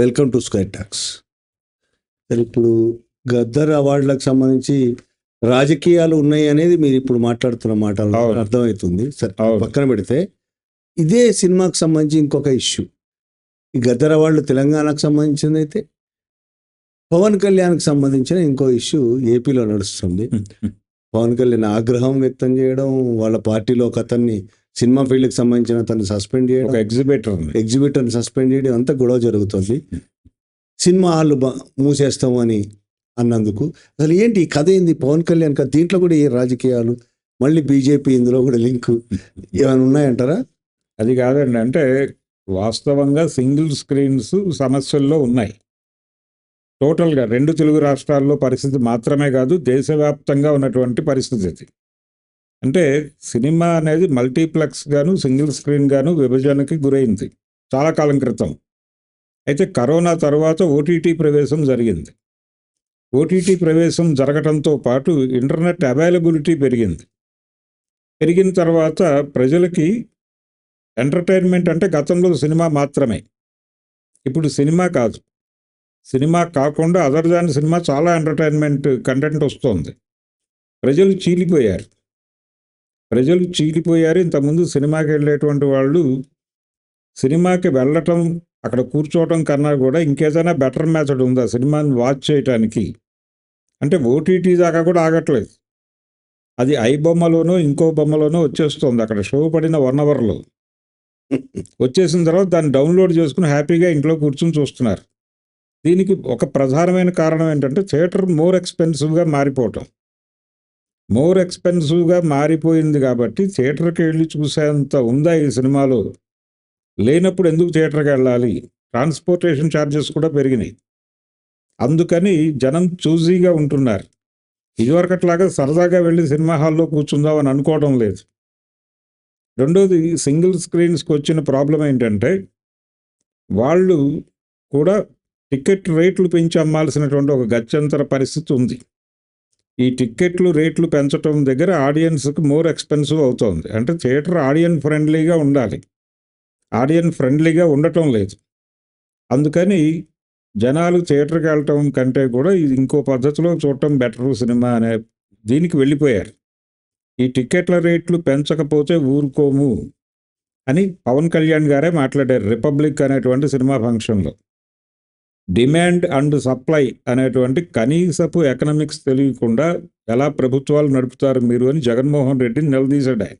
Welcome to sky talks. సరే, ఇప్పుడు గద్దర్ అవార్డులకు సంబంధించి రాజకీయాలు ఉన్నాయి అనేది మీరు ఇప్పుడు మాట్లాడుతున్న మాటలు అవును. అర్థమవుతుంది. సరే, అవును. పక్కన పెడితే ఇదే సినిమాకు సంబంధించి ఇంకొక ఇష్యూ, ఈ గద్దర్ అవార్డులు తెలంగాణకు సంబంధించింది అయితే, పవన్ కళ్యాణ్కి సంబంధించిన ఇంకో ఇష్యూ ఏపీలో నడుస్తుంది. పవన్ కళ్యాణ్ ఆగ్రహం వ్యక్తం చేయడం, వాళ్ళ పార్టీలో ఒక అతన్ని సినిమా ఫీల్డ్కి సంబంధించిన అతన్ని సస్పెండ్ చేయడం, ఒక ఎగ్జిబిటర్ని సస్పెండ్ చేయడం, అంతా గొడవ జరుగుతుంది. సినిమా హాళ్ళు మూసేస్తామని అన్నందుకు అసలు ఏంటి ఈ కథ ఏంది? పవన్ కళ్యాణ్ కథ, దీంట్లో కూడా ఏ రాజకీయాలు, మళ్ళీ బీజేపీ ఇందులో కూడా లింకు ఏమైనా ఉన్నాయంటారా? అది కాదండి, అంటే వాస్తవంగా సింగిల్ స్క్రీన్స్ సమస్యల్లో ఉన్నాయి. టోటల్గా 2 తెలుగు రాష్ట్రాల్లో పరిస్థితి మాత్రమే కాదు, దేశవ్యాప్తంగా ఉన్నటువంటి పరిస్థితి ఇది. అంటే సినిమా అనేది మల్టీప్లెక్స్ గాను సింగిల్ స్క్రీన్ గాను విభజనకి గురైంది చాలా కాలం క్రితం. అయితే కరోనా తర్వాత ఓటీటీ ప్రవేశం జరిగింది. ఓటీటీ ప్రవేశం జరగడంతో పాటు ఇంటర్నెట్ అవైలబిలిటీ పెరిగిన తర్వాత ప్రజలకి ఎంటర్టైన్మెంట్ అంటే గతంలో సినిమా మాత్రమే, ఇప్పుడు సినిమా కాదు, సినిమా కాకుండా అదర్ దాన్ సినిమా చాలా ఎంటర్టైన్మెంట్ కంటెంట్ వస్తుంది. ప్రజలు చీలిపోయారు. ఇంతకుముందు సినిమాకి వెళ్ళేటువంటి వాళ్ళు సినిమాకి వెళ్ళటం, అక్కడ కూర్చోవటం కన్నా కూడా ఇంకేదైనా బెటర్ మెథడ్ ఉందా సినిమాని వాచ్ చేయటానికి అంటే ఓటీటీ దాకా కూడా ఆగట్లేదు. అది ఐ బొమ్మలోనో ఇంకో బొమ్మలోనో వచ్చేస్తుంది. అక్కడ షో పడిన 1 అవర్లో వచ్చేసిన తర్వాత దాన్ని డౌన్లోడ్ చేసుకుని హ్యాపీగా ఇంట్లో కూర్చొని చూస్తున్నారు. దీనికి ఒక ప్రధానమైన కారణం ఏంటంటే థియేటర్ మోర్ ఎక్స్పెన్సివ్గా మారిపోయింది. కాబట్టి థియేటర్కి వెళ్ళి చూసేంత ఉందా ఈ సినిమాలో? లేనప్పుడు ఎందుకు థియేటర్కి వెళ్ళాలి? ట్రాన్స్పోర్టేషన్ ఛార్జెస్ కూడా పెరిగినాయి. అందుకని జనం చూజీగా ఉంటున్నారు. ఇదివరకట్లాగా సరదాగా వెళ్ళి సినిమా హాల్లో కూర్చుందాం అని అనుకోవడం లేదు. రెండోది, సింగిల్ స్క్రీన్స్కి వచ్చిన ప్రాబ్లం ఏంటంటే వాళ్ళు కూడా టికెట్ రేట్లు పెంచి అమ్మాల్సినటువంటి ఒక గత్యంతర పరిస్థితి ఉంది. ఈ టిక్కెట్లు రేట్లు పెంచడం దగ్గర ఆడియన్స్కి మోర్ ఎక్స్పెన్సివ్ అవుతుంది. అంటే థియేటర్ ఆడియన్ ఫ్రెండ్లీగా ఉండటం లేదు. అందుకని జనాలు థియేటర్కి వెళ్ళటం కంటే కూడా ఇది ఇంకో పద్ధతిలో చూడటం బెటర్ సినిమా అనే దీనికి వెళ్ళిపోయారు. ఈ టిక్కెట్ల రేట్లు పెంచకపోతే ఊరుకోము అని పవన్ కళ్యాణ్ గారే మాట్లాడారు రిపబ్లిక్ అనేటువంటి సినిమా ఫంక్షన్లో. డిమాండ్ అండ్ సప్లై అనేటువంటి కనీసపు ఎకనామిక్స్ తెలియకుండా ఎలా ప్రభుత్వాలు నడుపుతారు మీరు అని జగన్మోహన్ రెడ్డిని నిలదీశాడు ఆయన.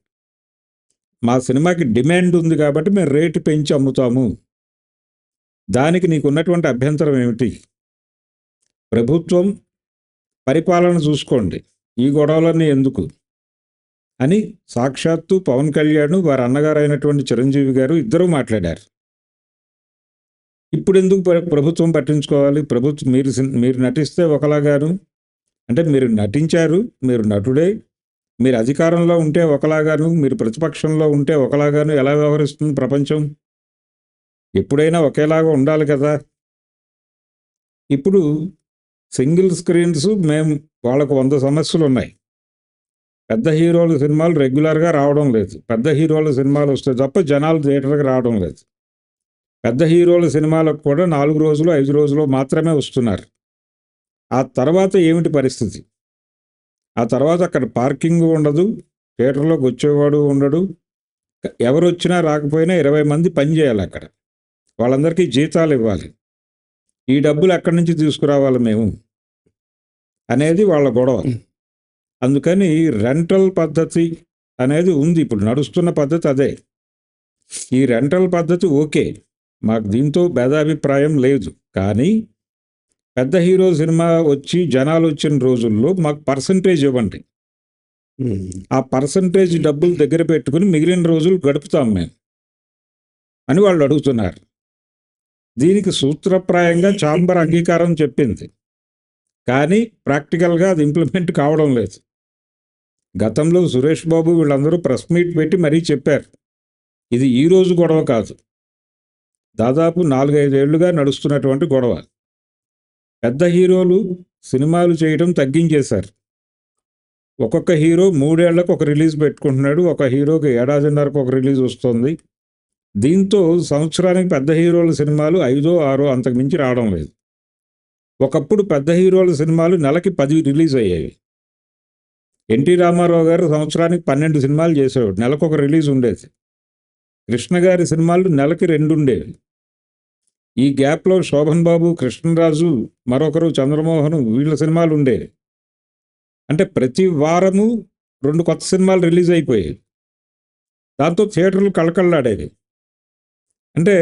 మా సినిమాకి డిమాండ్ ఉంది కాబట్టి మేము రేటు పెంచి అమ్ముతాము, దానికి నీకు ఉన్నటువంటి అభ్యంతరం ఏమిటి? ప్రభుత్వం పరిపాలన చూసుకోండి, ఈ గొడవలన్నీ ఎందుకు అని సాక్షాత్తు పవన్ కళ్యాణ్ వారి అన్నగారు అయినటువంటి చిరంజీవి గారు ఇద్దరూ మాట్లాడారు. ఇప్పుడు ఎందుకు ప్రభుత్వం పట్టించుకోవాలి? మీరు నటిస్తే ఒకలాగాను, అంటే మీరు నటించారు, మీరు నటుడే, మీరు అధికారంలో ఉంటే ఒకలాగాను, మీరు ప్రతిపక్షంలో ఉంటే ఒకలాగాను ఎలా వ్యవహరిస్తుంది ప్రపంచం? ఎప్పుడైనా ఒకేలాగా ఉండాలి కదా. ఇప్పుడు సింగిల్ స్క్రీన్స్ వాళ్ళకు 100 సమస్యలు ఉన్నాయి. పెద్ద హీరోల సినిమాలు రెగ్యులర్గా రావడం లేదు. పెద్ద హీరోల సినిమాలు వస్తే తప్ప జనాలు థియేటర్కి రావడం లేదు. పెద్ద హీరోల సినిమాలకు కూడా 4 రోజులు 5 రోజులు మాత్రమే వస్తున్నారు. ఆ తర్వాత ఏమిటి పరిస్థితి? ఆ తర్వాత అక్కడ పార్కింగ్ ఉండదు, థియేటర్లోకి వచ్చేవాడు ఉండడు, ఎవరు వచ్చినా రాకపోయినా 20 మంది పని చేయాలి అక్కడ, వాళ్ళందరికీ జీతాలు ఇవ్వాలి. ఈ డబ్బులు ఎక్కడి నుంచి తీసుకురావాలి మేము అనేది వాళ్ళ గొడవ. అందుకని రెంటల్ పద్ధతి అనేది ఉంది, ఇప్పుడు నడుస్తున్న పద్ధతి అదే. ఈ రెంటల్ పద్ధతి ఓకే, మాకు దీంతో భేదాభిప్రాయం లేదు. కానీ పెద్ద హీరో సినిమా వచ్చి జనాలు వచ్చిన రోజుల్లో మాకు పర్సంటేజ్ ఇవ్వండి, ఆ పర్సంటేజ్ డబ్బులు దగ్గర పెట్టుకుని మిగిలిన రోజులు గడుపుతాం మేము అని వాళ్ళు అడుగుతున్నారు. దీనికి సూత్రప్రాయంగా ఛాంబర్ అంగీకారం చెప్పింది, కానీ ప్రాక్టికల్గా అది ఇంప్లిమెంట్ కావడం లేదు. గతంలో సురేష్ బాబు వీళ్ళందరూ ప్రెస్ మీట్ పెట్టి మరీ చెప్పారు, ఇది ఈరోజు గొడవ కాదు, దాదాపు 4-5 ఏళ్లుగా నడుస్తున్నటువంటి గొడవ. పెద్ద హీరోలు సినిమాలు చేయడం తగ్గించేశారు. ఒక్కొక్క హీరో 3 ఏళ్లకు ఒక రిలీజ్ పెట్టుకుంటున్నాడు, ఒక హీరోకి 1.5 ఏళ్లకు ఒక రిలీజ్ వస్తుంది. దీంతో సంవత్సరానికి పెద్ద హీరోల సినిమాలు 5, 6 అంతకు మించి రావడం లేదు. ఒకప్పుడు పెద్ద హీరోల సినిమాలు నెలకి 10 రిలీజ్ అయ్యేవి. ఎన్టీ రామారావు గారు సంవత్సరానికి 12 సినిమాలు చేసేవాడు, నెలకు ఒక రిలీజ్ ఉండేది. కృష్ణ గారి సినిమాలు నెలకి 2 ఉండేవి. ఈ గ్యాప్లో శోభన్ బాబు, కృష్ణరాజు, మరొకరు చంద్రమోహన్, వీళ్ళ సినిమాలు ఉండేవి. అంటే ప్రతి వారము 2 కొత్త సినిమాలు రిలీజ్ అయిపోయాయి. దాంతో థియేటర్లు కళకళలాడేవి. అంటే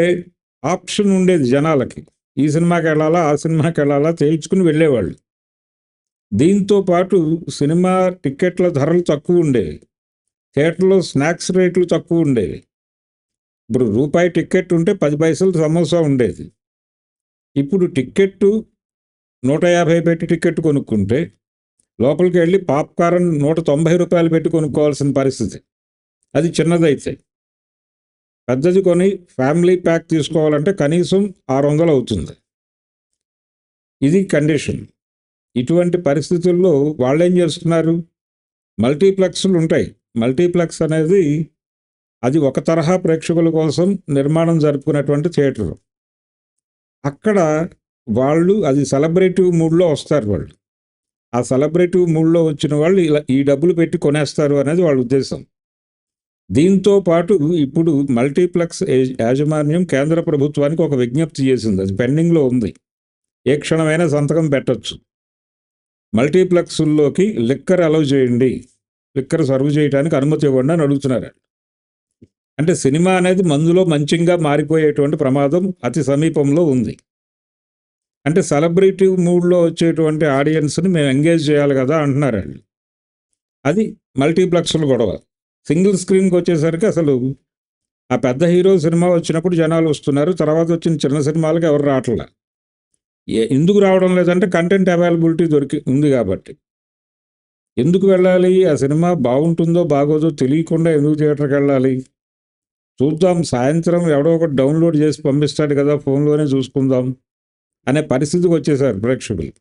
ఆప్షన్ ఉండేది జనాలకి, ఈ సినిమాకి వెళ్ళాలా ఆ సినిమాకి వెళ్ళాలా తేల్చుకుని వెళ్ళేవాళ్ళు. దీంతో పాటు సినిమా టిక్కెట్ల ధరలు తక్కువ ఉండేవి, థియేటర్లో స్నాక్స్ రేట్లు తక్కువ ఉండేవి. ఇప్పుడు రూపాయి టిక్కెట్ ఉంటే 10 పైసలు సమోసా ఉండేది. ఇప్పుడు టిక్కెట్టు 150 పెట్టి టిక్కెట్ కొనుక్కుంటే లోపలికి వెళ్ళి పాప్కార్న్ 190 రూపాయలు పెట్టి కొనుక్కోవాల్సిన పరిస్థితి. అది చిన్నదైతే. పెద్దది కొని ఫ్యామిలీ ప్యాక్ తీసుకోవాలంటే కనీసం 600 అవుతుంది. ఇది కండిషన్. ఇటువంటి పరిస్థితుల్లో వాళ్ళు ఏం చేస్తున్నారు, మల్టీప్లెక్స్లు ఉంటాయి. మల్టీప్లెక్స్ అనేది అది ఒక తరహా ప్రేక్షకుల కోసం నిర్మాణం జరుపుకునేటువంటి థియేటర్. అక్కడ వాళ్ళు అది సెలబ్రేటివ్ మూడ్లో వస్తారు. వాళ్ళు ఆ సెలబ్రేటివ్ మూడ్లో వచ్చిన వాళ్ళు ఇలా ఈ డబ్బులు పెట్టి కొనేస్తారు అనేది వాళ్ళ ఉద్దేశం. దీంతో పాటు ఇప్పుడు మల్టీప్లెక్స్ యాజమాన్యం కేంద్ర ప్రభుత్వానికి ఒక విజ్ఞప్తి చేసింది, అది పెండింగ్లో ఉంది. ఏ క్షణమైనా సంతకం పెట్టచ్చు. మల్టీప్లెక్స్ల్లోకి లిక్కర్ అలౌ చేయండి, లిక్కర్ సర్వ్ చేయడానికి అనుమతి ఇవ్వండి అని అడుగుతున్నారు. అంటే సినిమా అనేది మందులో మంచిగా మారిపోయేటువంటి ప్రమాదం అతి సమీపంలో ఉంది. అంటే సెలబ్రేటివ్ మూడ్లో వచ్చేటువంటి ఆడియన్స్ని మేము ఎంగేజ్ చేయాలి కదా అంటున్నారు వాళ్ళు. అది మల్టీప్లెక్స్లు గొడవ. సింగిల్ స్క్రీన్కి వచ్చేసరికి అసలు ఆ పెద్ద హీరో సినిమా వచ్చినప్పుడు జనాలు వస్తున్నారు, తర్వాత వచ్చిన చిన్న సినిమాలకు ఎవరు రావట్లా. ఎందుకు రావడం లేదంటే కంటెంట్ అవైలబిలిటీ ఉంది కాబట్టి. ఎందుకు వెళ్ళాలి, ఆ సినిమా బాగుంటుందో బాగోదో తెలియకుండా ఎందుకు థియేటర్కి వెళ్ళాలి, చూద్దాం సాయంత్రం ఎవడో ఒకటి డౌన్లోడ్ చేసి పంపిస్తాడు కదా ఫోన్లోనే చూసుకుందాం అనే పరిస్థితికి వచ్చేసారు ప్రేక్షకులు.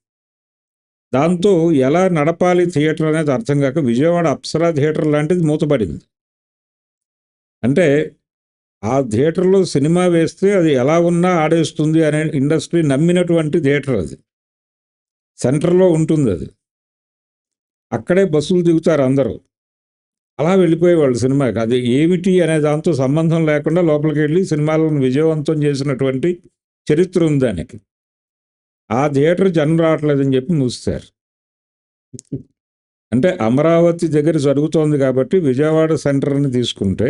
దాంతో ఎలా నడపాలి థియేటర్ అనేది అర్థం కాక విజయవాడ అప్సరా థియేటర్ లాంటిది మూతపడింది. అంటే ఆ థియేటర్లో సినిమా వేస్తే అది ఎలా ఉన్నా ఆడేస్తుంది అనే ఇండస్ట్రీ నమ్మినటువంటి థియేటర్ అది. సెంటర్లో ఉంటుంది అది, అక్కడే బస్సులు దిగుతారు అందరూ. అలా వెళ్ళిపోయేవాళ్ళు సినిమాకి. అది ఏమిటి అనే దాంతో సంబంధం లేకుండా లోపలికి వెళ్ళి సినిమాలను విజయవంతం చేసినటువంటి చరిత్ర ఉంది దానికి. ఆ థియేటర్ జనం రావట్లేదని చెప్పి మూస్తారు. అంటే అమరావతి దగ్గర జరుగుతోంది కాబట్టి విజయవాడ సెంటర్ని తీసుకుంటే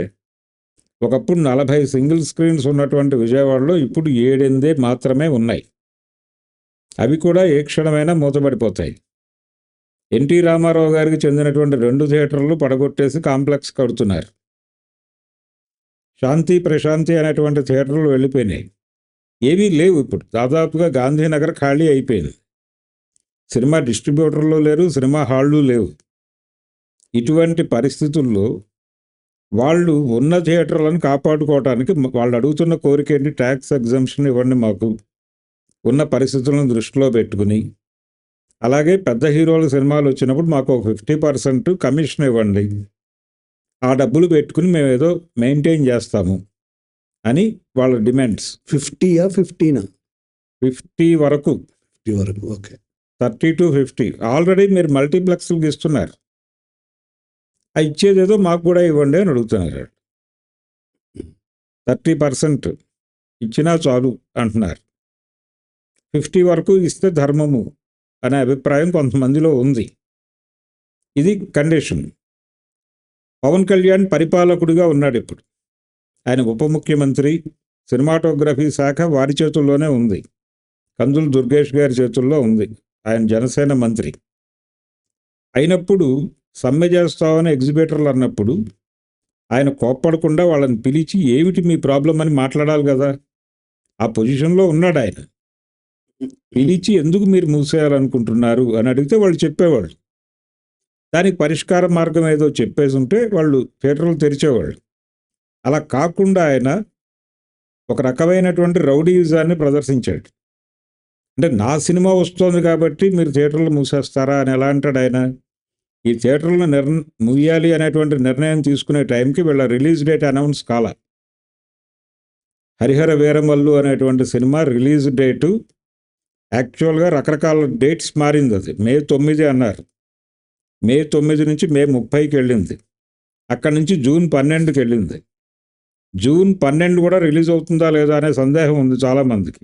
ఒకప్పుడు 40 సింగిల్ స్క్రీన్స్ ఉన్నటువంటి విజయవాడలో ఇప్పుడు 7 మాత్రమే ఉన్నాయి. అవి కూడా ఏ క్షణమైనా మూతపడిపోతాయి. ఎన్టీ రామారావు గారికి చెందినటువంటి 2 థియేటర్లు పడగొట్టేసి కాంప్లెక్స్ కడుతున్నారు. శాంతి ప్రశాంతి అనేటువంటి థియేటర్లు వెళ్ళిపోయినాయి, ఏవీ లేవు. ఇప్పుడు దాదాపుగా గాంధీనగర్ ఖాళీ అయిపోయింది. సినిమా డిస్ట్రిబ్యూటర్లు లేరు, సినిమా హాళ్ళు లేవు. ఇటువంటి పరిస్థితుల్లో వాళ్ళు ఉన్న థియేటర్లను కాపాడుకోవడానికి వాళ్ళు అడుగుతున్న కోరిక ఏంటి, ట్యాక్స్ ఎగ్జంప్షన్ ఇవ్వండి మాకు, ఉన్న పరిస్థితులను దృష్టిలో పెట్టుకుని. అలాగే పెద్ద హీరోల సినిమాలు వచ్చినప్పుడు మాకు ఒక 50% కమిషన్ ఇవ్వండి, ఆ డబ్బులు పెట్టుకుని మేము ఏదో మెయింటైన్ చేస్తాము అని వాళ్ళ డిమాండ్స్. 50 వరకు, ఓకే, 30 to 50 ఆల్రెడీ మీరు మల్టీప్లెక్స్కి ఇస్తున్నారు, ఆ ఇచ్చేదేదో మాకు కూడా ఇవ్వండి అని అడుగుతున్నారు. 30% ఇచ్చినా చాలు అంటున్నారు. 50 వరకు ఇస్తే ధర్మము అనే అభిప్రాయం కొంతమందిలో ఉంది. ఇది కండిషన్. పవన్ కళ్యాణ్ పరిపాలకుడిగా ఉన్నాడు ఇప్పుడు. ఆయన ఉప ముఖ్యమంత్రి, సినిమాటోగ్రఫీ శాఖ వారి చేతుల్లోనే ఉంది. కందులు దుర్గేష్ గారి చేతుల్లో ఉంది. ఆయన జనసేన మంత్రి అయినప్పుడు సమ్మె చేస్తామని ఎగ్జిబిటర్లు అన్నప్పుడు ఆయన కోప్పడకుండా వాళ్ళని పిలిచి ఏమిటి మీ ప్రాబ్లం అని మాట్లాడాలి కదా. ఆ పొజిషన్లో ఉన్నాడు ఆయన. పిలిచి ఎందుకు మీరు మూసేయాలనుకుంటున్నారు అని అడిగితే వాళ్ళు చెప్పేవాళ్ళు. దానికి పరిష్కార మార్గం ఏదో చెప్పేసి ఉంటే వాళ్ళు థియేటర్లు తెరిచేవాళ్ళు. అలా కాకుండా ఆయన ఒక రకమైనటువంటి రౌడీయిజాన్ని ప్రదర్శించాడు. అంటే నా సినిమా వస్తోంది కాబట్టి మీరు థియేటర్లు మూసేస్తారా అని ఎలా అంటాడు ఆయన. ఈ థియేటర్లను ముయ్యాలి అనేటువంటి నిర్ణయం తీసుకునే టైంకి వీళ్ళ రిలీజ్ డేట్ అనౌన్స్ కాల. హరిహర వీరమల్లు అనేటువంటి సినిమా రిలీజ్ డేటు యాక్చువల్గా రకరకాల డేట్స్ మారింది. అది మే 9 అన్నారు. మే 9 నుంచి మే 30కి వెళ్ళింది. అక్కడి నుంచి జూన్ 12కి వెళ్ళింది. జూన్ 12 కూడా రిలీజ్ అవుతుందా లేదా అనే సందేహం ఉంది చాలామందికి.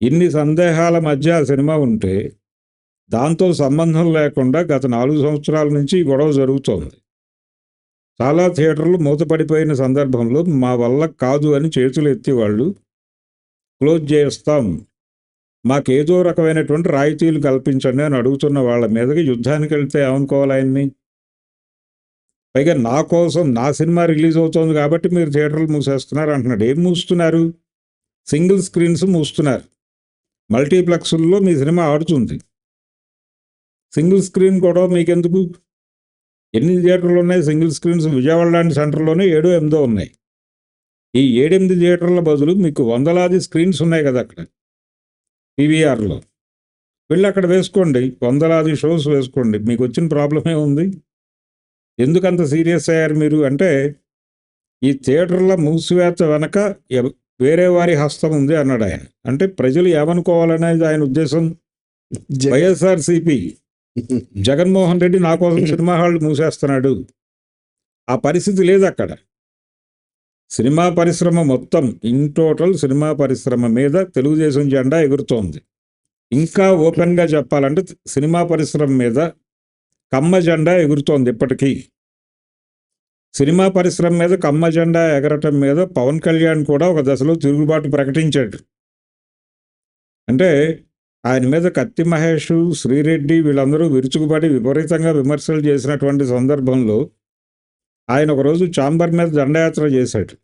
ఇన్ని సందేహాల మధ్య ఆ సినిమా ఉంటే దాంతో సంబంధం లేకుండా గత 4 సంవత్సరాల నుంచి ఈ గొడవ జరుగుతోంది. చాలా థియేటర్లు మూతపడిపోయిన సందర్భంలో మా వల్ల కాదు అని చేతులు ఎత్తి వాళ్ళు క్లోజ్ చేస్తాం, మాకేదో రకమైనటువంటి రాయితీలు కల్పించండి అని అడుగుతున్న వాళ్ళ మీదకి యుద్ధానికి వెళ్తే ఏమనుకోవాలి ఆయన్ని? పైగా నా కోసం నా సినిమా రిలీజ్ అవుతోంది కాబట్టి మీరు థియేటర్లు మూసేస్తున్నారు అంటున్నాడు. ఏం మూస్తున్నారు? సింగిల్ స్క్రీన్స్ మూస్తున్నారు. మల్టీప్లెక్స్ల్లో మీ సినిమా ఆడుతుంది. సింగిల్ స్క్రీన్ కూడా మీకెందుకు? ఎన్ని థియేటర్లు ఉన్నాయి సింగిల్ స్క్రీన్స్? విజయవాడ లాంటి సెంటర్లోనే 7-8 ఉన్నాయి. ఈ 7-8 థియేటర్ల బదులు మీకు వందలాది స్క్రీన్స్ ఉన్నాయి కదా అక్కడ పీవీఆర్లో. వెళ్ళి అక్కడ వేసుకోండి, వందలాది షోస్ వేసుకోండి. మీకు వచ్చిన ప్రాబ్లమే ఉంది. ఎందుకంత సీరియస్ అయ్యారు మీరు అంటే ఈ థియేటర్ల మూసివేత వెనక వేరే వారి హస్తం ఉంది అన్నాడు ఆయన. అంటే ప్రజలు ఏమనుకోవాలనేది ఆయన ఉద్దేశం. వైఎస్ఆర్సీపీ జగన్మోహన్ రెడ్డి నా కోసం సినిమా హాళ్ళు మూసేస్తున్నాడు, ఆ పరిస్థితి లేదు అక్కడ. సినిమా పరిశ్రమ మొత్తం ఇన్ టోటల్ సినిమా పరిశ్రమ మీద తెలుగుదేశం జెండా ఎగురుతోంది. ఇంకా ఓపెన్గా చెప్పాలంటే సినిమా పరిశ్రమ మీద కమ్మ జెండా ఎగురుతోంది ఇప్పటికీ. సినిమా పరిశ్రమ మీద కమ్మ జెండా ఎగరటం మీద పవన్ కళ్యాణ్ కూడా ఒక దశలో తిరుగుబాటు ప్రకటించాడు. అంటే ఆయన మీద కత్తి మహేష్, శ్రీరెడ్డి వీళ్ళందరూ విరుచుకుపడి విపరీతంగా విమర్శలు చేసినటువంటి సందర్భంలో ఆయన ఒకరోజు ఛాంబర్ మీద దండయాత్ర చేశాడు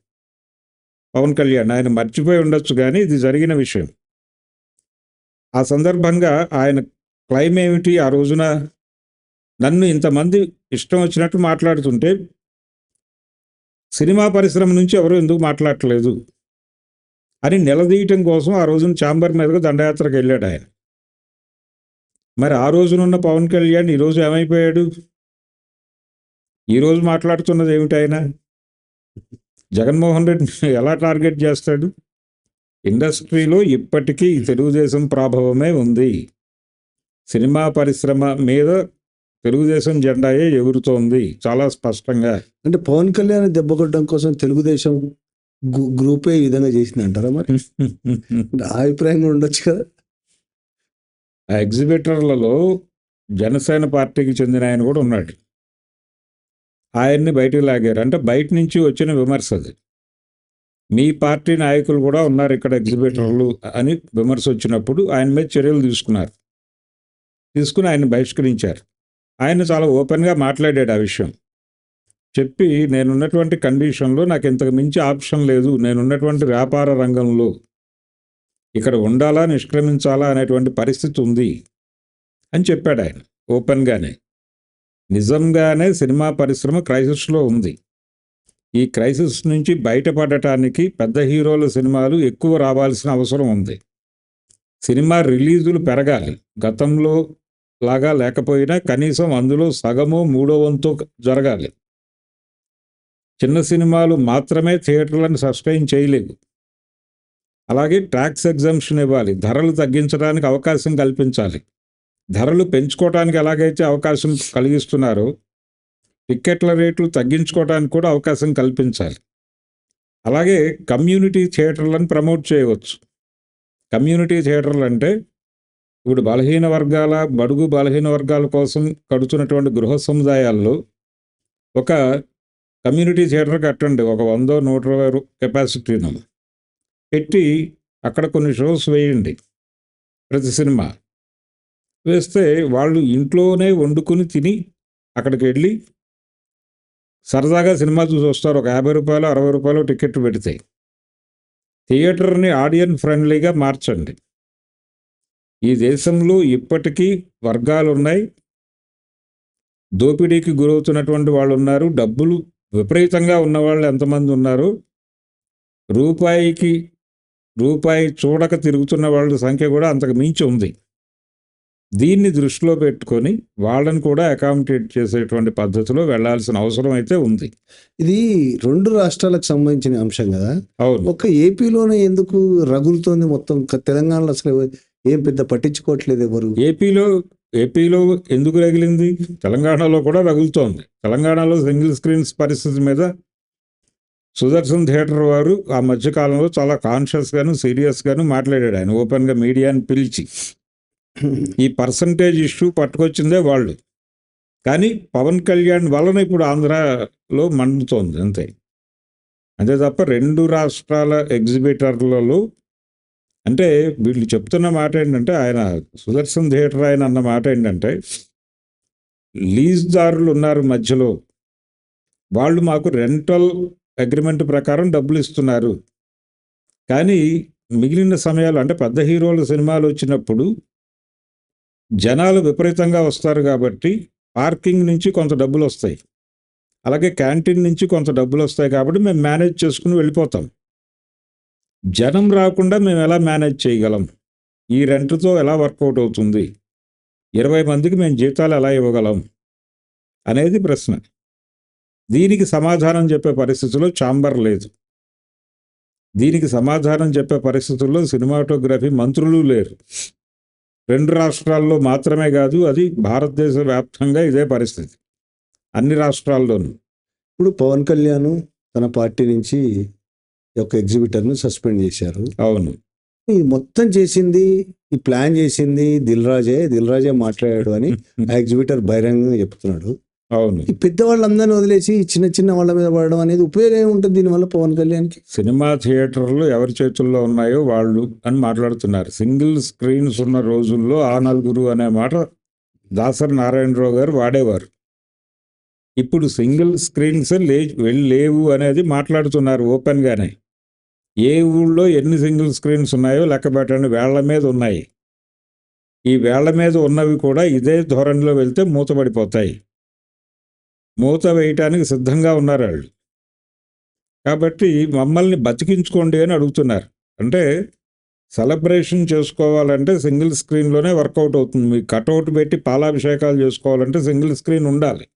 పవన్ కళ్యాణ్. ఆయన మర్చిపోయి ఉండొచ్చు కానీ ఇది జరిగిన విషయం. ఆ సందర్భంగా ఆయన క్లైమ్ ఏమిటి? ఆ రోజున నన్ను ఇంతమంది ఇష్టం వచ్చినట్టు మాట్లాడుతుంటే సినిమా పరిశ్రమ నుంచి ఎవరు ఎందుకు మాట్లాడట్లేదు అని నిలదీయటం కోసం ఆ రోజున ఛాంబర్ మీదకు దండయాత్రకు వెళ్ళాడు ఆయన. మరి ఆ రోజునున్న పవన్ కళ్యాణ్ ఈరోజు ఏమైపోయాడు? ఈరోజు మాట్లాడుతున్నది ఏమిటి? ఆయన జగన్మోహన్ రెడ్డిని ఎలా టార్గెట్ చేస్తాడు? ఇండస్ట్రీలో ఇప్పటికీ తెలుగుదేశం ప్రభావమే ఉంది. సినిమా పరిశ్రమ మీద తెలుగుదేశం జెండాయే ఎగురుతోంది చాలా స్పష్టంగా. అంటే పవన్ కళ్యాణ్ దెబ్బ కొట్టడం కోసం తెలుగుదేశం గ్రూపే ఈ విధంగా చేసింది అంటారా? మరి ఆ అభిప్రాయంగా ఉండొచ్చు కదా. ఆ ఎగ్జిబిటర్లలో జనసేన పార్టీకి చెందిన ఆయన కూడా ఉన్నాడు. ఆయన్ని బయటికి లాగారు. అంటే బయట నుంచి వచ్చిన విమర్శ అది. మీ పార్టీ నాయకులు కూడా ఉన్నారు ఇక్కడ ఎగ్జిబిటర్లు అని విమర్శ వచ్చినప్పుడు ఆయన మీద చర్యలు తీసుకుని ఆయన బహిష్కరించారు. ఆయన చాలా ఓపెన్గా మాట్లాడాడు ఆ విషయం. చెప్పి నేనున్నటువంటి కండిషన్లో నాకు ఇంతకు మించి ఆప్షన్ లేదు, నేనున్నటువంటి వ్యాపార రంగంలో ఇక్కడ ఉండాలా నిష్క్రమించాలా అనేటువంటి పరిస్థితి ఉంది అని చెప్పాడు ఆయన ఓపెన్గానే. నిజంగానే సినిమా పరిశ్రమ క్రైసిస్లో ఉంది. ఈ క్రైసిస్ నుంచి బయటపడటానికి పెద్ద హీరోల సినిమాలు ఎక్కువ రావాల్సిన అవసరం ఉంది. సినిమా రిలీజులు పెరగాలి. గతంలో లాగా లేకపోయినా కనీసం అందులో సగమో 3/4 వంతు జరగాలి. చిన్న సినిమాలు మాత్రమే థియేటర్లను సస్టైన్ చేయలేవు. అలాగే ట్యాక్స్ ఎగ్జంప్షన్ ఇవ్వాలి, ధరలు తగ్గించడానికి అవకాశం కల్పించాలి. ధరలు పెంచుకోవడానికి ఎలాగైతే అవకాశం కలిగిస్తున్నారో టిక్కెట్ల రేట్లు తగ్గించుకోవడానికి కూడా అవకాశం కల్పించాలి. అలాగే కమ్యూనిటీ థియేటర్లను ప్రమోట్ చేయవచ్చు. కమ్యూనిటీ థియేటర్లు అంటే ఇప్పుడు బలహీన వర్గాల బడుగు బలహీన వర్గాల కోసం కడుతున్నటువంటి గృహ సముదాయాల్లో ఒక కమ్యూనిటీ థియేటర్ కట్టండి, ఒక 100-120 కెపాసిటీను పెట్టి అక్కడ కొన్ని షోస్ వేయండి. ప్రతి సినిమా వేస్తే వాళ్ళు ఇంట్లోనే వండుకుని తిని అక్కడికి వెళ్ళి సరదాగా సినిమా చూసి వస్తారు. ఒక 50 రూపాయలు 60 రూపాయలు టికెట్ పెడితే. థియేటర్ని ఆడియన్ ఫ్రెండ్లీగా మార్చండి. ఈ దేశంలో ఇప్పటికీ వర్గాలు ఉన్నాయి, దోపిడీకి గురవుతున్నటువంటి వాళ్ళు ఉన్నారు, డబ్బులు విపరీతంగా ఉన్నవాళ్ళు ఎంతమంది ఉన్నారు, రూపాయి చూడక తిరుగుతున్న వాళ్ళ సంఖ్య కూడా అంతకు మించి ఉంది. దీన్ని దృష్టిలో పెట్టుకొని వాళ్ళని కూడా అకామిడేట్ చేసేటువంటి పద్ధతిలో వెళ్ళాల్సిన అవసరం అయితే ఉంది. ఇది 2 రాష్ట్రాలకు సంబంధించిన అంశం కదా. అవును. ఒక్క ఏపీలోనే ఎందుకు రగులుతోంది మొత్తం? తెలంగాణలో అసలు ఏం పెద్ద పట్టించుకోవట్లేదు ఎవరు. ఏపీలో ఎందుకు రగిలింది? తెలంగాణలో కూడా రగులుతోంది. తెలంగాణలో సింగిల్ స్క్రీన్స్ పరిస్థితి మీద సుదర్శన్ థియేటర్ వారు ఆ మధ్యకాలంలో చాలా కాన్షియస్గాను సీరియస్గాను మాట్లాడాడు. ఆయన ఓపెన్గా మీడియాని పిలిచి ఈ పర్సంటేజ్ ఇష్యూ పట్టుకొచ్చిందే వాళ్ళు. కానీ పవన్ కళ్యాణ్ వలన ఇప్పుడు ఆంధ్రాలో మండుతోంది అంతే. అంతే తప్ప 2 రాష్ట్రాల ఎగ్జిబిటర్లలో అంటే వీళ్ళు చెప్తున్న మాట ఏంటంటే, ఆయన సుదర్శన్ థియేటర్ ఆయన అన్న మాట ఏంటంటే, లీజ్దారులు ఉన్నారు మధ్యలో, వాళ్ళు మాకు రెంటల్ అగ్రిమెంట్ ప్రకారం డబ్బులు ఇస్తున్నారు. కానీ మిగిలిన సమయాలు అంటే పెద్ద హీరోల సినిమాలు వచ్చినప్పుడు జనాలు విపరీతంగా వస్తారు కాబట్టి పార్కింగ్ నుంచి కొంత డబ్బులు వస్తాయి, అలాగే క్యాంటీన్ నుంచి కొంత డబ్బులు వస్తాయి కాబట్టి మేము మేనేజ్ చేసుకుని వెళ్ళిపోతాం. జనం రాకుండా మేము ఎలా మేనేజ్ చేయగలం? ఈ రెంట్తో ఎలా వర్కౌట్ అవుతుంది? 20 మందికి మేము జీతాలు ఎలా ఇవ్వగలం అనేది ప్రశ్న. దీనికి సమాధానం చెప్పే పరిస్థితుల్లో ఛాంబర్ లేదు. దీనికి సమాధానం చెప్పే పరిస్థితుల్లో సినిమాటోగ్రఫీ మంత్రులు లేరు. 2 రాష్ట్రాల్లో మాత్రమే కాదు, అది భారతదేశ వ్యాప్తంగా ఇదే పరిస్థితి, అన్ని రాష్ట్రాల్లోనూ. ఇప్పుడు పవన్ కళ్యాణ్ తన పార్టీ నుంచి ఒక ఎగ్జిబిటర్ను సస్పెండ్ చేశారు. అవును. ఈ మొత్తం చేసింది, ఈ ప్లాన్ చేసింది దిల్ రాజే మాట్లాడాడు అని ఆ ఎగ్జిబిటర్ బహిరంగంగా చెప్తున్నాడు. అవును. ఈ పెద్దవాళ్ళందరినీ వదిలేసి చిన్న వాళ్ళ మీద పడడం అనేది ఉపయోగం ఏముంటుంది దీనివల్ల పవన్ కళ్యాణ్కి? సినిమా థియేటర్లు ఎవరి చేతుల్లో ఉన్నాయో వాళ్ళు అని మాట్లాడుతున్నారు. సింగిల్ స్క్రీన్స్ ఉన్న రోజుల్లో ఆ నలుగురు అనే మాట దాసరి నారాయణరావు గారు వాడేవారు. ఇప్పుడు సింగిల్ స్క్రీన్స్ లేవు అనేది మాట్లాడుతున్నారు ఓపెన్గానే. ఏ ఊళ్ళో ఎన్ని సింగిల్ స్క్రీన్స్ ఉన్నాయో లెక్క పెట్టండి, వేళ్ల మీద ఉన్నాయి. ఈ వేళ్ల మీద ఉన్నవి కూడా ఇదే ధోరణిలో వెళ్తే మూతపడిపోతాయి. మూత వేయటానికి సిద్ధంగా ఉన్నారు వాళ్ళు. కాబట్టి మమ్మల్ని బతికించుకోండి అని అడుగుతున్నారు. అంటే సెలబ్రేషన్ చేసుకోవాలంటే సింగిల్ స్క్రీన్లోనే వర్కౌట్ అవుతుంది. మీకు కటౌట్ పెట్టి పాలాభిషేకాలు చేసుకోవాలంటే సింగిల్ స్క్రీన్ ఉండాలి.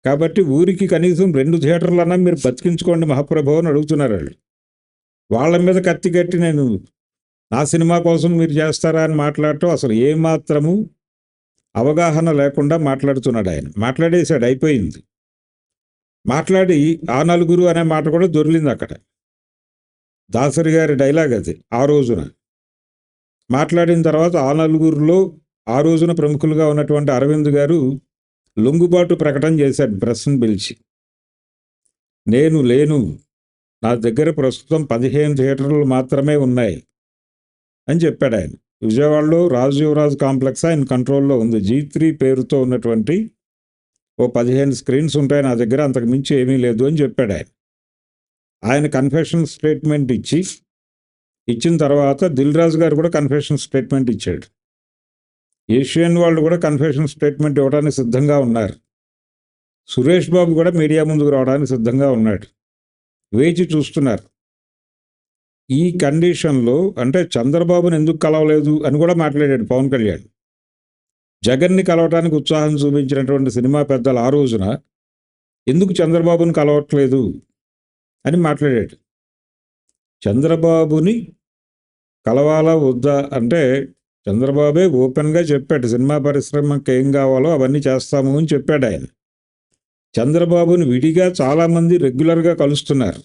కాబట్టి ఊరికి కనీసం 2 థియేటర్లన్నా మీరు బతికించుకోండి మహాప్రభు అని అడుగుతున్నారు వాళ్ళు. వాళ్ళ మీద కత్తి కట్టి నేను నా సినిమా కోసం మీరు చేస్తారా అని మాట్లాడటం అసలు ఏమాత్రము అవగాహన లేకుండా మాట్లాడుతున్నాడు ఆయన. మాట్లాడేశాడు, అయిపోయింది. మాట్లాడి ఆ నలుగురు అనే మాట కూడా దొరికింది అక్కడ. దాసరి గారి డైలాగ్ అది. ఆ రోజున మాట్లాడిన తర్వాత ఆ నలుగురిలో ఆ రోజున ప్రముఖులుగా ఉన్నటువంటి అరవింద్ గారు లొంగుబాటు ప్రకటన చేశాడు ప్రెస్ని పిలిచి. నేను లేను, నా దగ్గర ప్రస్తుతం 15 థియేటర్లు మాత్రమే ఉన్నాయి అని చెప్పాడు ఆయన. విజయవాడలో రాజీవ్రాజ్ కాంప్లెక్స్ ఆయన కంట్రోల్లో ఉంది. G3 పేరుతో ఉన్నటువంటి ఓ 15 స్క్రీన్స్ ఉంటాయి నా దగ్గర, అంతకు మించి ఏమీ లేదు అని చెప్పాడు ఆయన. ఆయన కన్ఫెషన్ స్టేట్మెంట్ ఇచ్చిన తర్వాత దిల్ రాజు గారు కూడా కన్ఫెషన్ స్టేట్మెంట్ ఇచ్చాడు. ఏషియన్ వాళ్ళు కూడా కన్ఫెషన్ స్టేట్మెంట్ ఇవ్వడానికి సిద్ధంగా ఉన్నారు. సురేష్ బాబు కూడా మీడియా ముందుకు రావడానికి సిద్ధంగా ఉన్నాడు. వేచి చూస్తున్నారు. ఈ కండిషన్లో అంటే చంద్రబాబుని ఎందుకు కలవలేదు అని కూడా మాట్లాడాడు పవన్ కళ్యాణ్. జగన్ని కలవటానికి ఉత్సాహం చూపించినటువంటి సినిమా పెద్దలు ఆ రోజున ఎందుకు చంద్రబాబుని కలవట్లేదు అని మాట్లాడాడు. చంద్రబాబుని కలవాలా వద్దా అంటే చంద్రబాబే ఓపెన్గా చెప్పాడు, సినిమా పరిశ్రమకి ఏం కావాలో అవన్నీ చేస్తాము అని చెప్పాడు ఆయన. చంద్రబాబుని విడిగా చాలామంది రెగ్యులర్గా కలుస్తున్నారు.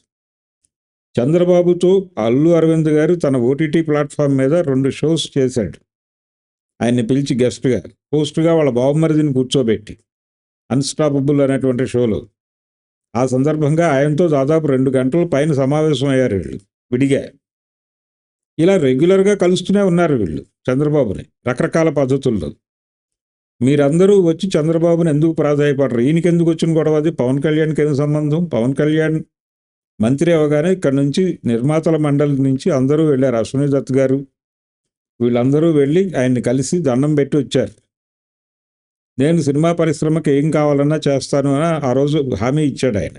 చంద్రబాబుతో అల్లు అరవింద్ గారు తన ఓటీటీ ప్లాట్ఫామ్ మీద 2 షోస్ చేశాడు. ఆయన్ని పిలిచి గెస్ట్గా, హోస్ట్గా వాళ్ళ బావమరిదిని కూర్చోబెట్టి అన్స్టాపబుల్ అనేటువంటి షోలో. ఆ సందర్భంగా ఆయనతో దాదాపు 2 గంటల పైన సమావేశం అయ్యారు వీళ్ళు విడిగా. ఇలా రెగ్యులర్గా కలుస్తూనే ఉన్నారు వీళ్ళు చంద్రబాబుని రకరకాల పద్ధతుల్లో. మీరందరూ వచ్చి చంద్రబాబుని ఎందుకు ప్రాధాయపడరు? ఈయనకి ఎందుకు వచ్చిన గొడవ? అది పవన్ కళ్యాణ్కి ఏం సంబంధం? పవన్ కళ్యాణ్ మంత్రి అవగానే ఇక్కడ నుంచి నిర్మాతల మండలి నుంచి అందరూ వెళ్ళారు. అశ్విని దత్ గారు వీళ్ళందరూ వెళ్ళి ఆయన్ని కలిసి దండం పెట్టి వచ్చారు. నేను సినిమా పరిశ్రమకి ఏం కావాలన్నా చేస్తాను అని ఆ రోజు హామీ ఇచ్చాడు ఆయన.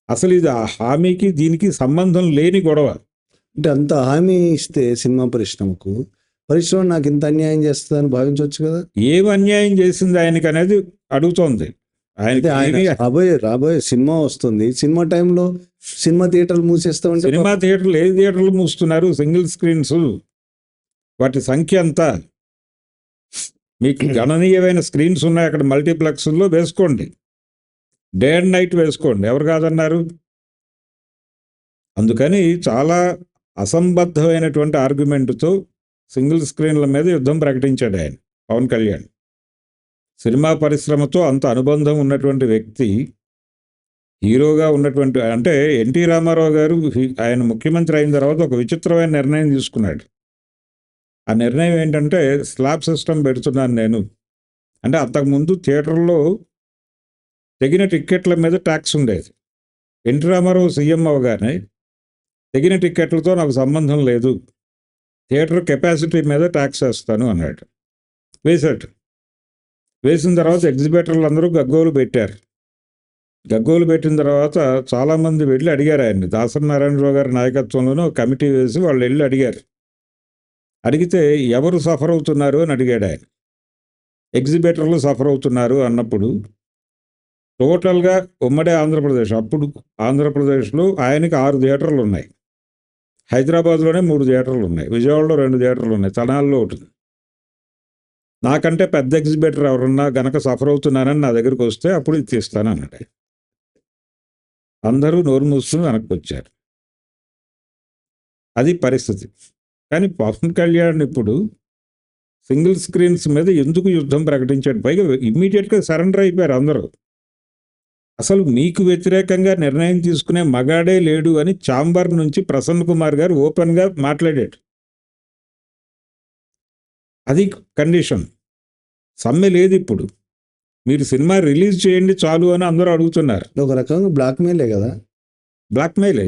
అసలు ఇది ఆ హామీకి దీనికి సంబంధం లేని గొడవ. అంటే అంత హామీ ఇస్తే సినిమా పరిశ్రమకు పరిశ్రమ నాకు ఇంత అన్యాయం చేస్తుందని భావించవచ్చు కదా. ఏం అన్యాయం చేసింది ఆయనకి అనేది అడుగుతోంది. అయితే ఆయన రాబోయే సినిమా వస్తుంది, సినిమా టైంలో సినిమా థియేటర్లు మూసేస్తామంటే సినిమా థియేటర్లు ఏ థియేటర్లు మూస్తున్నారు? సింగిల్ స్క్రీన్స్ వాటి సంఖ్య అంతా మీకు గణనీయమైన స్క్రీన్స్ ఉన్నాయి అక్కడ. మల్టీప్లెక్స్లో వేసుకోండి, డే అండ్ నైట్ వేసుకోండి, ఎవరు కాదన్నారు? అందుకని చాలా అసంబద్ధమైనటువంటి ఆర్గ్యుమెంట్తో సింగిల్ స్క్రీన్ల మీద యుద్ధం ప్రకటించాడు ఆయన పవన్ కళ్యాణ్. సినిమా పరిశ్రమతో అంత అనుబంధం ఉన్నటువంటి వ్యక్తి, హీరోగా ఉన్నటువంటి, అంటే ఎన్టీ రామారావు గారు ఆయన ముఖ్యమంత్రి అయిన తర్వాత ఒక విచిత్రమైన నిర్ణయం తీసుకున్నాడు. ఆ నిర్ణయం ఏంటంటే స్లాబ్ సిస్టమ్ పెడుతున్నాను నేను అంటే. అంతకుముందు థియేటర్లో తెగిన టిక్కెట్ల మీద ట్యాక్స్ ఉండేది. ఎన్టీ రామారావు సీఎం అవగానే తెగిన టిక్కెట్లతో నాకు సంబంధం లేదు, థియేటర్ కెపాసిటీ మీద ట్యాక్స్ వేస్తాను అన్నాడు. వేశాడు. వేసిన తర్వాత ఎగ్జిబిటర్లు అందరూ గగ్గోలు పెట్టారు. గగ్గోలు పెట్టిన తర్వాత చాలామంది వెళ్ళి అడిగారు ఆయన్ని. దాసరి నారాయణరావు గారి నాయకత్వంలోనూ ఒక కమిటీ వేసి వాళ్ళు వెళ్ళి అడిగారు. అడిగితే ఎవరు సఫర్ అవుతున్నారు అని అడిగాడు ఆయన. ఎగ్జిబిటర్లు సఫర్ అవుతున్నారు అన్నప్పుడు టోటల్గా ఉమ్మడి ఆంధ్రప్రదేశ్, అప్పుడు ఆంధ్రప్రదేశ్లో ఆయనకి 6 థియేటర్లు ఉన్నాయి, హైదరాబాద్లోనే 3 థియేటర్లు ఉన్నాయి, విజయవాడలో 2 థియేటర్లు ఉన్నాయి, తనాల్లో ఒకటి. నాకంటే పెద్ద ఎగ్జిబిటర్ ఎవరన్నా గనక సఫర్ అవుతున్నానని నా దగ్గరికి వస్తే అప్పుడు ఇది తీస్తాను అన్నాడు. అందరూ నోరు మూసుకుని వెనక్కి వచ్చారు. అది పరిస్థితి. కానీ పవన్ కళ్యాణ్ ఇప్పుడు సింగిల్ స్క్రీన్స్ మీద ఎందుకు యుద్ధం ప్రకటించాడు? పైగా ఇమ్మీడియట్గా సరెండర్ అయిపోయారు అందరూ. అసలు మీకు వ్యతిరేకంగా నిర్ణయం తీసుకునే మగాడే లేడు అని ఛాంబర్ నుంచి ప్రసన్న కుమార్ గారు ఓపెన్గా మాట్లాడాడు. అది కండిషన్. సమ్మె లేదు ఇప్పుడు, మీరు సినిమా రిలీజ్ చేయండి చాలు అని అందరూ అడుగుతున్నారు. ఒక రకంగా బ్లాక్మెయిలే కదా. బ్లాక్మెయిలే.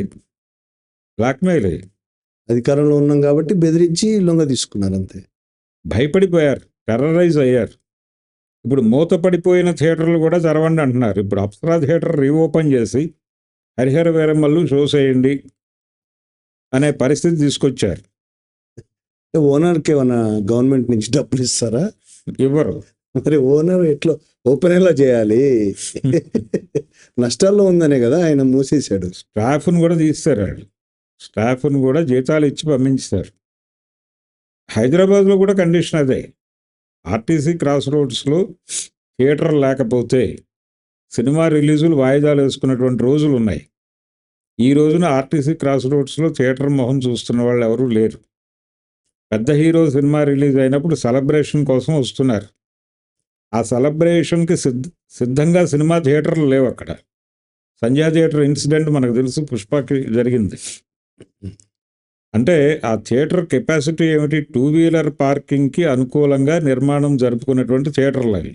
అధికారంలో ఉన్నాం కాబట్టి బెదిరించి లొంగ తీసుకున్నారు అంతే. భయపడిపోయారు, టెర్రరైజ్ అయ్యారు. ఇప్పుడు మూతపడిపోయిన థియేటర్లు కూడా తెరవండి అంటున్నారు. ఇప్పుడు అప్సరా థియేటర్ రీఓపెన్ చేసి హరిహర వీరమ్మలు షోస్ వేయండి అనే పరిస్థితి తీసుకొచ్చారు. ఓనర్కి ఏమన్నా గవర్నమెంట్ నుంచి డబ్బులు ఇస్తారా? ఇవ్వరు. మరి ఓనర్ ఎట్లా ఓపెన్ ఎలా చేయాలి? నష్టాల్లో ఉందనే కదా ఆయన మూసేశాడు. స్టాఫ్ను కూడా తీస్తారు, స్టాఫ్ను కూడా జీతాలు ఇచ్చి పంపించారు. హైదరాబాద్లో కూడా కండిషన్ అదే. ఆర్టీసీ క్రాస్ రోడ్స్లో థియేటర్ లేకపోతే సినిమా రిలీజులు వాయిదాలు వేసుకున్నటువంటి రోజులు ఉన్నాయి. ఈ రోజున ఆర్టీసీ క్రాస్ రోడ్స్లో థియేటర్ మొహం చూస్తున్న వాళ్ళు ఎవరూ లేరు. పెద్ద హీరో సినిమా రిలీజ్ అయినప్పుడు సెలబ్రేషన్ కోసం వస్తున్నారు. ఆ సెలబ్రేషన్కి సిద్ధంగా సినిమా థియేటర్లు లేవు అక్కడ. సంధ్యా థియేటర్ ఇన్సిడెంట్ మనకు తెలుసు, పుష్పకి జరిగింది. అంటే ఆ థియేటర్ కెపాసిటీ ఏమిటి? 2 వీలర్ పార్కింగ్కి అనుకూలంగా నిర్మాణం జరుపుకునేటువంటి థియేటర్లు అవి.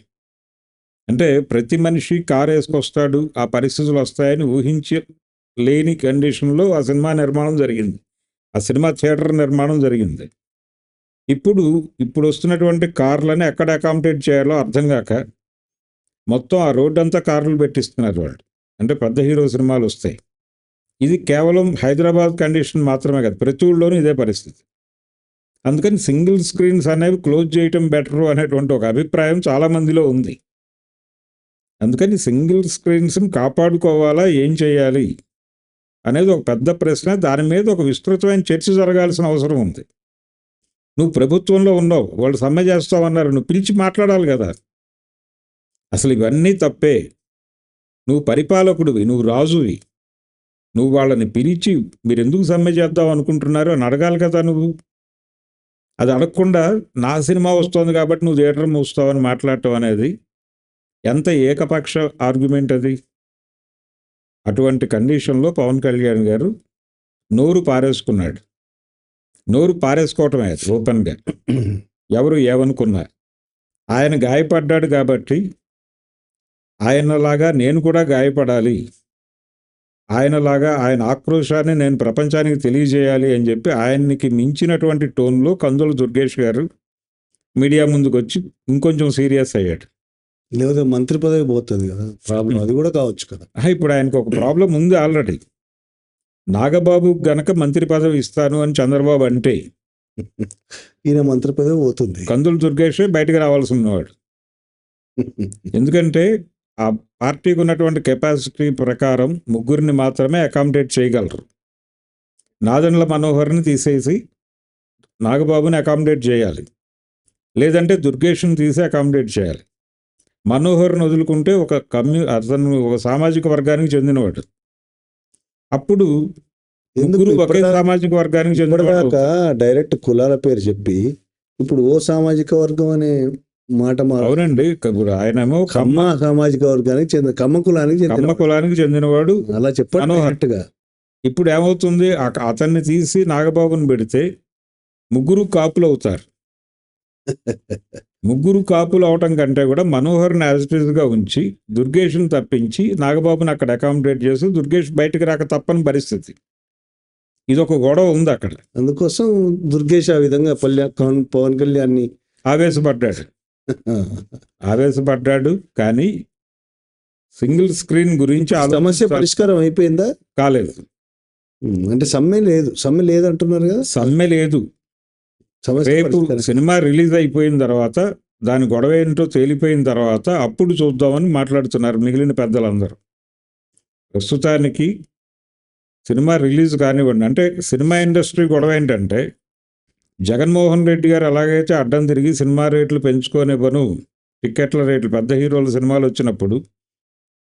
అంటే ప్రతి మనిషి కారు వేసుకొస్తాడు, ఆ పరిస్థితులు వస్తాయని ఊహించి లేని కండిషన్లో ఆ సినిమా నిర్మాణం జరిగింది, ఆ సినిమా థియేటర్ నిర్మాణం జరిగింది. ఇప్పుడు వస్తున్నటువంటి కార్లని ఎక్కడ అకామిడేట్ చేయాలో అర్థం కాక మొత్తం ఆ రోడ్డు అంతా కార్లు పెట్టిస్తున్నారు వాళ్ళు. అంటే పెద్ద హీరో సినిమాలు వస్తాయి. ఇది కేవలం హైదరాబాద్ కండిషన్ మాత్రమే కాదు, ప్రతి ఊళ్ళోనూ ఇదే పరిస్థితి. అందుకని సింగిల్ స్క్రీన్స్ అనేవి క్లోజ్ చేయటం బెటరు అనేటువంటి ఒక అభిప్రాయం చాలామందిలో ఉంది. అందుకని సింగిల్ స్క్రీన్స్ని కాపాడుకోవాలా, ఏం చేయాలి అనేది ఒక పెద్ద ప్రశ్న. దాని మీద ఒక విస్తృతమైన చర్చ జరగాల్సిన అవసరం ఉంది. నువ్వు ప్రభుత్వంలో ఉన్నావు, వాళ్ళు సమ్మె చేస్తావన్నారు, నువ్వు పిలిచి మాట్లాడాలి కదా. అసలు ఇవన్నీ తప్పే. నువ్వు పరిపాలకుడివి, నువ్వు రాజువి, నువ్వు వాళ్ళని పిలిచి మీరు ఎందుకు సమ్మె చేద్దాం అనుకుంటున్నారు అని అడగాలి కదా. నువ్వు అది అడగకుండా నా సినిమా వస్తుంది కాబట్టి నువ్వు థియేటర్ మూస్తావని మాట్లాడటం అనేది ఎంత ఏకపక్ష ఆర్గ్యుమెంట్ అది. అటువంటి కండిషన్లో పవన్ కళ్యాణ్ గారు నోరు పారేసుకున్నాడు. నోరు పారేసుకోవటమే ఓపెన్గా. ఎవరు ఏమనుకున్నా ఆయన గాయపడ్డాడు కాబట్టి ఆయనలాగా నేను కూడా గాయపడాలి, ఆయనలాగా ఆయన ఆక్రోశాన్ని నేను ప్రపంచానికి తెలియజేయాలి అని చెప్పి ఆయనకి మించినటువంటి టోన్లో కందుల దుర్గేష్ గారు మీడియా ముందుకు వచ్చి ఇంకొంచెం సీరియస్ అయ్యాడు. లేకపోతే మంత్రి పదవి పోతుంది కదా, ప్రాబ్లం అది కూడా కావచ్చు కదా. ఇప్పుడు ఆయనకు ఒక ప్రాబ్లం ఉంది ఆల్రెడీ. నాగబాబు గనక మంత్రి పదవి ఇస్తాను అని చంద్రబాబు అంటే ఈయన మంత్రి పదవి పోతుంది. కందులు దుర్గేష్ బయటకు రావాల్సి ఉన్నవాడు. ఎందుకంటే ఆ పార్టీకి ఉన్నటువంటి కెపాసిటీ ప్రకారం ముగ్గురిని మాత్రమే అకామిడేట్ చేయగలరు. నాదెండ్ల మనోహర్ని తీసేసి నాగబాబుని అకామిడేట్ చేయాలి, లేదంటే దుర్గేష్ని తీసి అకామిడేట్ చేయాలి. మనోహర్ని వదులుకుంటే అతను ఒక సామాజిక వర్గానికి చెందినవాడు. అప్పుడు ముగ్గురు ఒకే సామాజిక వర్గానికి చెందినవాడు. డైరెక్ట్ కులాల పేరు చెప్పి ఇప్పుడు ఓ సామాజిక వర్గం అనే మాట. అవునండి, ఇప్పుడు ఆయనేమో కమ్మ సామాజిక వర్గానికి చెందిన కమ్మ కులానికి చెందినవాడు. అలా చెప్పాను. ఇప్పుడు ఏమవుతుంది, అతన్ని తీసి నాగబాబుని పెడితే ముగ్గురు కాపులు అవుతారు. ముగ్గురు కాపులు అవటం కంటే కూడా మనోహర్ని యాజిటీస్గా ఉంచి దుర్గేష్ని తప్పించి నాగబాబుని అక్కడ అకామిడేట్ చేసి దుర్గేష్ బయటకు రాక తప్పని పరిస్థితి. ఇది ఒక గొడవ ఉంది అక్కడ. అందుకోసం దుర్గేష్ ఆ విధంగా పవన్ కళ్యాణ్ని ఆవేశపడ్డాడు. కానీ సింగిల్ స్క్రీన్ గురించి సమస్య పరిష్కారం అయిపోయిందా? కాలేదు. అంటే సమ్మె లేదు అంటున్నారు కదా. సమ్మె లేదు. రేపు సినిమా రిలీజ్ అయిపోయిన తర్వాత దాని గొడవ ఏంటో తేలిపోయిన తర్వాత అప్పుడు చూద్దామని మాట్లాడుతున్నారు మిగిలిన పెద్దలందరూ. ప్రస్తుతానికి సినిమా రిలీజ్ కానివ్వండి. అంటే సినిమా ఇండస్ట్రీ గొడవ ఏంటంటే జగన్మోహన్ రెడ్డి గారు ఎలాగైతే అడ్డం తిరిగి సినిమా రేట్లు పెంచుకోనివ్వను, టిక్కెట్ల రేట్లు పెద్ద హీరోల సినిమాలు వచ్చినప్పుడు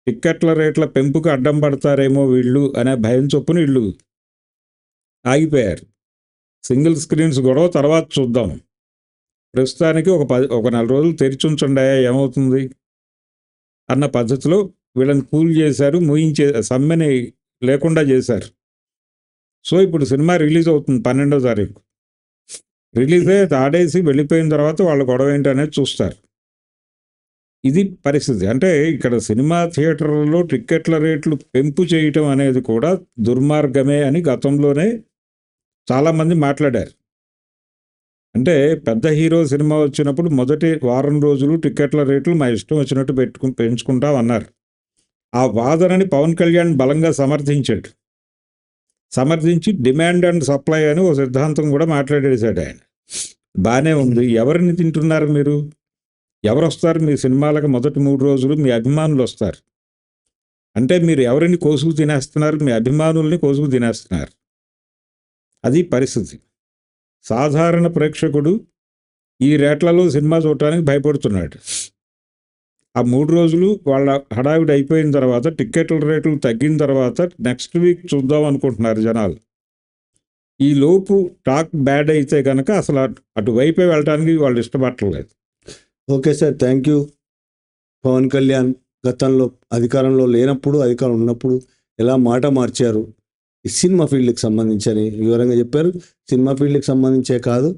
టిక్కెట్ల రేట్ల పెంపుకు అడ్డం పడతారేమో వీళ్ళు అనే భయం చొప్పున వీళ్ళు ఆగిపోయారు. సింగిల్ స్క్రీన్స్ గొడవ తర్వాత చూద్దాం, ప్రస్తుతానికి ఒక 4 రోజులు తెరిచుంచండి ఏమవుతుంది అన్న పద్ధతిలో వీళ్ళని కూల్ చేశారు, సమ్మెని లేకుండా చేశారు. సో ఇప్పుడు సినిమా రిలీజ్ అవుతుంది 12వ తారీఖు. రిలీజ్ ఆడేసి వెళ్ళిపోయిన తర్వాత వాళ్ళ గొడవ ఏంటి అనేది చూస్తారు. ఇది పరిస్థితి. అంటే ఇక్కడ సినిమా థియేటర్లలో టిక్కెట్ల రేట్లు పెంపు చేయటం అనేది కూడా దుర్మార్గమే అని గతంలోనే చాలామంది మాట్లాడారు. అంటే పెద్ద హీరో సినిమా వచ్చినప్పుడు మొదటి వారం రోజులు టిక్కెట్ల రేట్లు మా ఇష్టం వచ్చినట్టు పెంచుకుంటాం అన్నారు. ఆ వాదనని పవన్ కళ్యాణ్ బలంగా సమర్థించి డిమాండ్ అండ్ సప్లై అని ఒక సిద్ధాంతం కూడా మాట్లాడేశాడు ఆయన. బాగానే ఉంది. ఎవరిని తింటున్నారు మీరు? ఎవరు వస్తారు మీ సినిమాలకు? మొదటి 3 రోజులు మీ అభిమానులు వస్తారు. అంటే మీరు ఎవరిని కోసుకు తినేస్తున్నారు? మీ అభిమానుల్ని కోసుకు తినేస్తున్నారు. అది పరిస్థితి. సాధారణ ప్రేక్షకుడు ఈ రేట్లలో సినిమా చూడటానికి భయపడుతున్నాడు. ఆ 3 రోజులు వాళ్ళ హడావిడి అయిపోయిన తర్వాత టిక్కెట్ల రేట్లు తగ్గిన తర్వాత నెక్స్ట్ వీక్ చూద్దాం అనుకుంటున్నారు జనాలు. ఈ లోపు టాక్ బ్యాడ్ అయితే కనుక అసలు అటువైపే వెళ్ళడానికి వాళ్ళు ఇష్టపడలేదు. Okay sir, thank you. Pawan Kalyan గతంలో అధికారంలో లేనప్పుడు, అధికారం ఉన్నప్పుడు ఎలా మాట మార్చారు, ఈ సినిమా ఫీల్డ్కి సంబంధించని వివరంగా చెప్పారు. సినిమా ఫీల్డ్కి సంబంధించే కాదు,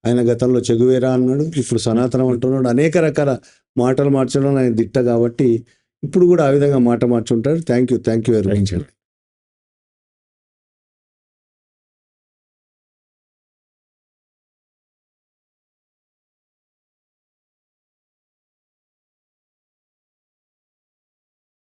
ఆయన గతంలో చెగువేరా అన్నాడు, ఇప్పుడు సనాతనం అంటున్నాడు. అనేక రకాల మాటలు మార్చడం ఆయన దిట్ట కాబట్టి ఇప్పుడు కూడా ఆ విధంగా మాట మార్చుంటాడు. Thank you very much.